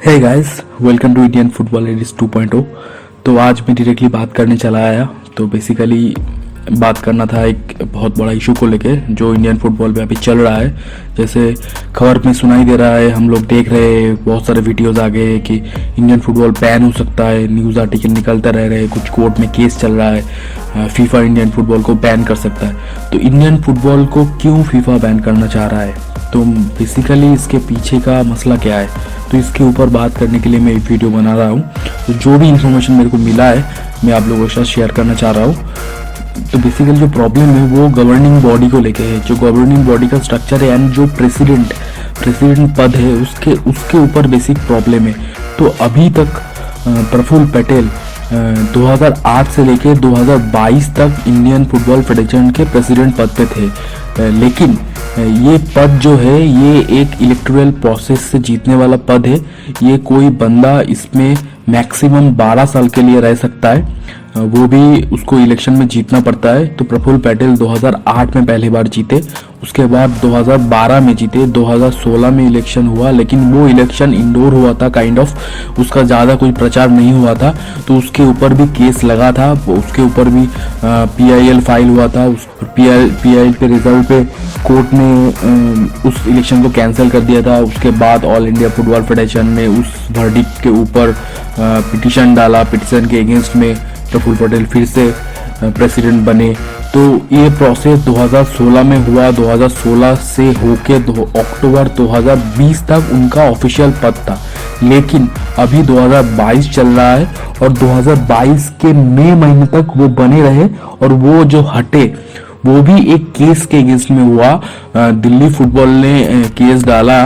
Hey guys, welcome to Indian football edits 2.0। तो आज मैं डायरेक्टली बात करने चला आया। तो बेसिकली बात करना था एक बहुत बड़ा इशू को लेके जो इंडियन फुटबॉल में अभी चल रहा है। जैसे खबर में सुनाई दे रहा है, हम लोग देख रहे हैं, बहुत सारे वीडियोस आ गए कि इंडियन फुटबॉल बैन हो सकता है। न्यूज़ आर्टिकल निकलते रह रहे हैं, कुछ कोर्ट में केस चल रहा है, फीफा इंडियन फुटबॉल को बैन कर सकता है। तो इंडियन फुटबॉल को क्यों फीफा बैन करना चाह रहा है, तो बेसिकली इसके पीछे का मसला क्या है, तो इसके ऊपर बात करने के लिए मैं एक वीडियो बना रहा हूँ। तो जो भी इन्फॉर्मेशन मेरे को मिला है मैं आप लोगों के साथ शेयर करना चाह रहा हूँ। तो बेसिकली जो प्रॉब्लम है वो गवर्निंग बॉडी को लेके है, जो गवर्निंग बॉडी का स्ट्रक्चर है एंड जो प्रेसिडेंट पद है उसके ऊपर बेसिक प्रॉब्लम है। तो अभी तक प्रफुल्ल पटेल 2008 से लेकर 2022 तक इंडियन फुटबॉल फेडरेशन के प्रेसिडेंट पद पे थे, लेकिन ये पद जो है ये एक इलेक्टोरल प्रोसेस से जीतने वाला पद है। ये कोई बंदा इसमें मैक्सिमम 12 साल के लिए रह सकता है, वो भी उसको इलेक्शन में जीतना पड़ता है। तो प्रफुल्ल पटेल 2008 में पहली बार जीते, उसके बाद 2012 में जीते, 2016 में इलेक्शन हुआ, लेकिन वो इलेक्शन इंडोर हुआ था काइंड ऑफ, उसका ज़्यादा कोई प्रचार नहीं हुआ था। तो उसके ऊपर भी केस लगा था, उसके ऊपर भी PIL फाइल हुआ था। उस PIL पे रिजल्ट पे कोर्ट ने उस इलेक्शन को कैंसिल कर दिया था। उसके बाद ऑल इंडिया फुटबॉल फेडरेशन ने उस वर्डिक्ट के ऊपर पिटिशन डाला, पिटिशन के अगेंस्ट में प्रफुल्ल पटेल फिर से प्रेसिडेंट बने। तो ये प्रोसेस 2016 में हुआ, 2016 से होके अक्टूबर 2020 तक उनका ऑफिशियल पद था। लेकिन अभी 2022 चल रहा है और 2022 के मई महीने तक वो बने रहे, और वो जो हटे वो भी एक केस के अगेंस्ट में हुआ। दिल्ली फुटबॉल ने केस डाला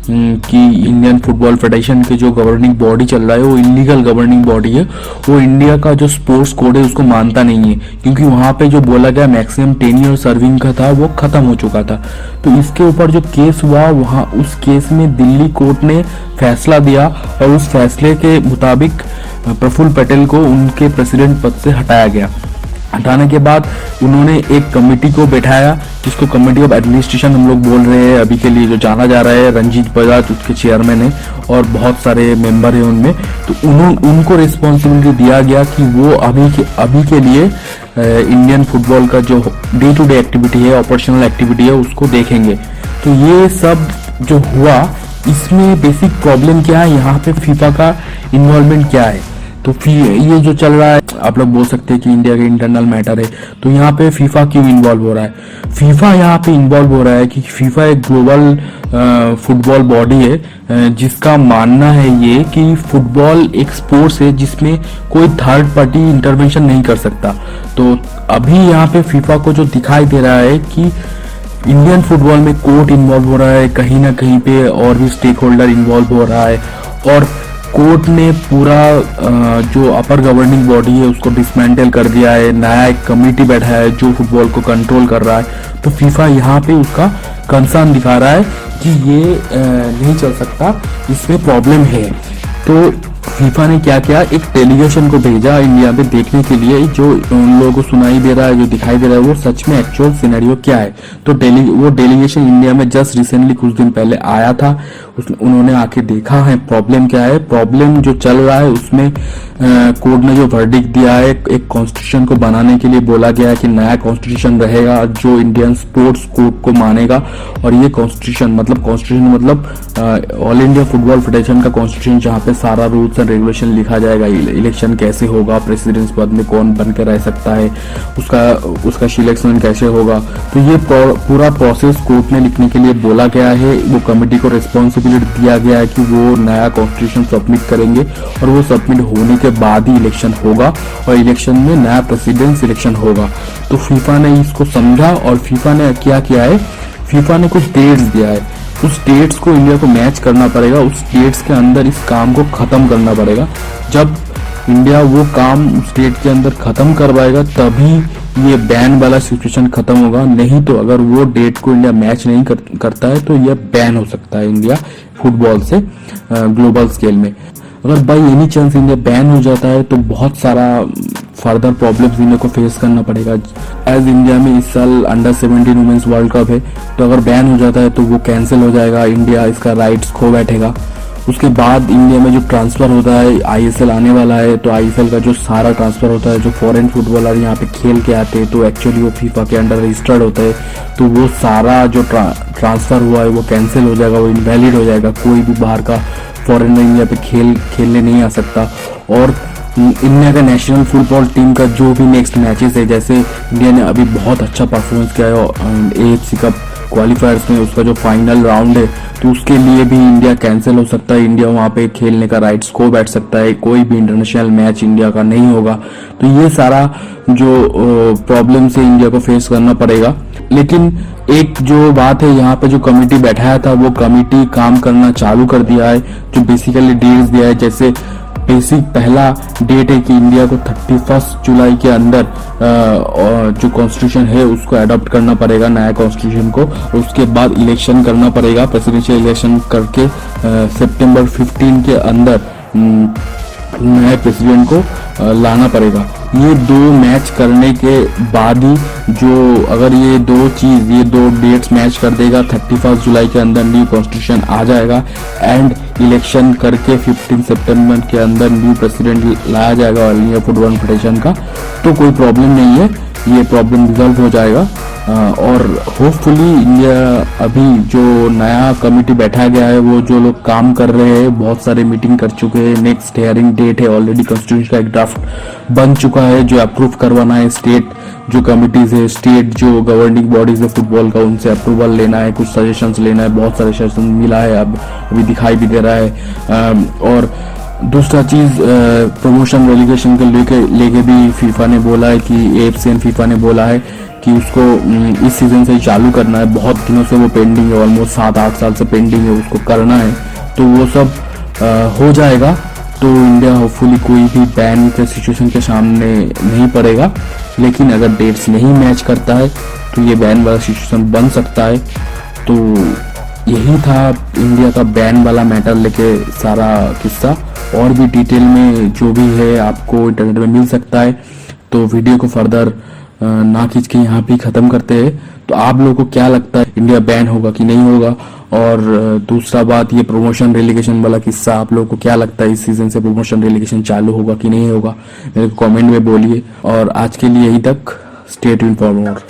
कि इंडियन फुटबॉल फेडरेशन के जो गवर्निंग बॉडी चल रहा है वो इलीगल गवर्निंग बॉडी है, वो इंडिया का जो स्पोर्ट्स कोड है उसको मानता नहीं है, क्योंकि वहां पे जो बोला गया मैक्सिमम 10 ईयर सर्विंग का था वो खत्म हो चुका था। तो इसके ऊपर जो केस हुआ, वहां उस केस में दिल्ली कोर्ट ने फैसला दिया और उस फैसले के मुताबिक प्रफुल्ल पटेल को उनके प्रेसिडेंट पद से हटाया गया। हटाने के बाद उन्होंने एक कमेटी को बैठाया, जिसको कमेटी ऑफ एडमिनिस्ट्रेशन हम लोग बोल रहे हैं अभी के लिए, जो जाना जा रहा है। रंजीत बजाज उसके चेयरमैन है और बहुत सारे मेंबर हैं उनमें। तो उनको रिस्पॉन्सिबिलिटी दिया गया कि वो अभी के लिए इंडियन फुटबॉल का जो डे टू डे एक्टिविटी है, ऑपरेशनल एक्टिविटी है, उसको देखेंगे। तो ये सब जो हुआ, इसमें बेसिक प्रॉब्लम क्या है, यहाँ पे फीफा का इन्वॉल्वमेंट क्या है। तो ये जो चल रहा है, आप लोग बोल सकते हैं कि इंडिया का इंटरनल मैटर है, तो यहाँ पे फीफा क्यों इन्वॉल्व हो रहा है। फीफा यहाँ पे इन्वॉल्व हो रहा है कि फीफा एक ग्लोबल फुटबॉल बॉडी है, जिसका मानना है ये कि फुटबॉल एक स्पोर्ट्स है जिसमें कोई थर्ड पार्टी इंटरवेंशन नहीं कर सकता। तो अभी यहाँ पे फीफा को जो दिखाई दे रहा है कि इंडियन फुटबॉल में कोर्ट इन्वॉल्व हो रहा है, कहीं ना कहीं पे और भी स्टेक होल्डर इन्वॉल्व हो रहा है, और कोर्ट ने पूरा जो अपर गवर्निंग बॉडी है उसको डिसमेंटल कर दिया है। नया एक कमेटी बैठा है जो फुटबॉल को कंट्रोल कर रहा है। तो फीफा यहाँ पे उसका कंसर्न दिखा रहा है कि ये नहीं चल सकता, इसमें प्रॉब्लम है। तो फीफा ने क्या किया, एक डेलीगेशन को भेजा इंडिया में देखने के लिए, जो उन लोगों को सुनाई दे रहा है, जो दिखाई दे रहा है वो सच में एक्चुअल सिनेरियो क्या है। तो वो डेलीगेशन इंडिया में जस्ट रिसेंटली कुछ दिन पहले आया था। उन्होंने आके देखा है प्रॉब्लम क्या है। प्रॉब्लम जो चल रहा है उसमें कोर्ट ने जो वर्डिक्ट दिया है, एक कॉन्स्टिट्यूशन को बनाने के लिए बोला गया है कि नया कॉन्स्टिट्यूशन रहेगा जो इंडियन स्पोर्ट्स कोड को मानेगा। और ये कॉन्स्टिट्यूशन मतलब ऑल इंडिया फुटबॉल फेडरेशन का कॉन्स्टिट्यूशन, जहाँ पे सारा रूल्स एंड रेगुलेशन लिखा जाएगा, इलेक्शन कैसे होगा, प्रेसिडेंट पद में कौन बन के रह सकता है, उसका सिलेक्शन कैसे होगा। तो ये पूरा प्रोसेस कोर्ट ने लिखने के लिए बोला गया है। वो कमेटी को रिस्पॉन्सिबिलिटी दिया गया है कि वो नया कॉन्स्टिट्यूशन सबमिट करेंगे, और वो सबमिट होने के बाद ही इलेक्शन होगा, और इलेक्शन में नया प्रेसिडेंट सिलेक्शन होगा। तो फीफा ने इसको समझा और फीफा ने क्या किया है, फीफा ने कुछ डेट्स दिया है। उस डेट्स को इंडिया को मैच करना पड़ेगा, उस डेट्स के अंदर इस काम को खत्म करना पड़ेगा। जब इंडिया वो काम उस डेट के अंदर खत्म करवाएगा तभी ये बैन वाला सिचुएशन खत्म होगा। नहीं तो अगर वो डेट को इंडिया मैच नहीं करता है तो ये बैन हो सकता है इंडिया फुटबॉल से ग्लोबल स्केल में। अगर by any chance India ban हो जाता है तो बहुत सारा फर्दर प्रॉब्लम्स इंडिया को फेस करना पड़ेगा। एज इंडिया में इस साल अंडर 17 वुमेन्स वर्ल्ड कप है, तो अगर बैन हो जाता है तो वो कैंसिल हो जाएगा, इंडिया इसका राइट्स खो बैठेगा। उसके बाद इंडिया में जो ट्रांसफर होता है, आईएसएल आने वाला है, तो आईएसएल का जो सारा ट्रांसफर होता है, जो फॉरेन फुटबॉलर यहाँ पे खेल के आते हैं, तो एक्चुअली वो फीफा के अंडर रजिस्टर्ड होता है, तो वो सारा जो ट्रांसफर हुआ है वो कैंसिल हो जाएगा, वो इनवैलिड हो जाएगा। कोई भी बाहर का फॉरेनर इंडिया पे खेलने नहीं आ सकता। और इंडिया का नेशनल फुटबॉल टीम का जो भी नेक्स्ट मैचेस है, जैसे इंडिया ने अभी बहुत अच्छा परफॉर्मेंस किया है एएफसी कप क्वालिफायर्स में, उसका जो फाइनल राउंड है, तो उसके लिए भी इंडिया कैंसिल हो सकता है। इंडिया वहाँ पे खेलने का राइट्स खो बैठ सकता है, कोई भी इंटरनेशनल मैच इंडिया का नहीं होगा। तो ये सारा जो प्रॉब्लम से इंडिया को फेस करना पड़ेगा। लेकिन एक जो बात है, यहाँ पे जो कमेटी बैठाया था वो कमेटी काम करना चालू कर दिया है, जो बेसिकली डेट्स दिया है। जैसे बेसिक पहला डेट है कि इंडिया को 31 जुलाई के अंदर जो कॉन्स्टिट्यूशन है उसको अडॉप्ट करना पड़ेगा, नया कॉन्स्टिट्यूशन को। उसके बाद इलेक्शन करना पड़ेगा, प्रेसिडेंशियल इलेक्शन करके सितंबर 15 के अंदर नए प्रेसिडेंट को लाना पड़ेगा। ये 2 मैच करने के बाद ही, जो अगर ये दो डेट्स मैच कर देगा, 31 जुलाई के अंदर न्यू कॉन्स्टिट्यूशन आ जाएगा एंड इलेक्शन करके 15 सितंबर के अंदर न्यू प्रेसिडेंट लाया जाएगा ऑल इंडिया फुटबॉल फेडरेशन का, तो कोई प्रॉब्लम नहीं है, ये प्रॉब्लम रिजॉल्व हो जाएगा। और होपफुली इंडिया अभी जो नया कमेटी बैठा गया है, वो जो लोग काम कर रहे हैं, बहुत सारे मीटिंग कर चुके हैं, नेक्स्ट हियरिंग डेट है, ऑलरेडी कॉन्स्टिट्यूशन का एक ड्राफ्ट बन चुका है जो अप्रूव करवाना है। स्टेट जो कमिटीज है, स्टेट जो गवर्निंग बॉडीज है फुटबॉल का, उनसे अप्रूवल लेना है, कुछ सजेशंस लेना है, बहुत सारे सजेशन मिला है, अब अभी दिखाई भी दे रहा है। और दूसरा चीज, प्रमोशन रेलिगेशन के लेके भी फीफा ने बोला है कि एएफसी एंड फीफा ने बोला है कि उसको इस सीजन से ही चालू करना है। बहुत दिनों से वो पेंडिंग है, ऑलमोस्ट 7-8 साल से पेंडिंग है, उसको करना है, तो वो सब हो जाएगा। तो इंडिया होपफुली कोई भी बैन के सिचुएशन के सामने नहीं पड़ेगा। लेकिन अगर डेट्स नहीं मैच करता है तो ये बैन वाला सिचुएशन बन सकता है। तो यही था इंडिया का बैन वाला मैटर लेके सारा किस्सा। और भी डिटेल में जो भी है आपको इंटरनेट में मिल सकता है। तो वीडियो को फर्दर ना खींच के यहाँ पे खत्म करते हैं। तो आप लोगों को क्या लगता है, इंडिया बैन होगा कि नहीं होगा? और दूसरा बात, ये प्रमोशन रेलिगेशन वाला किस्सा, आप लोगों को क्या लगता है इस सीजन से प्रमोशन रेलिगेशन चालू होगा कि नहीं होगा? मेरे को कमेंट में बोलिए। और आज के लिए यही तक, स्टे ट्यून्ड फॉर मोर।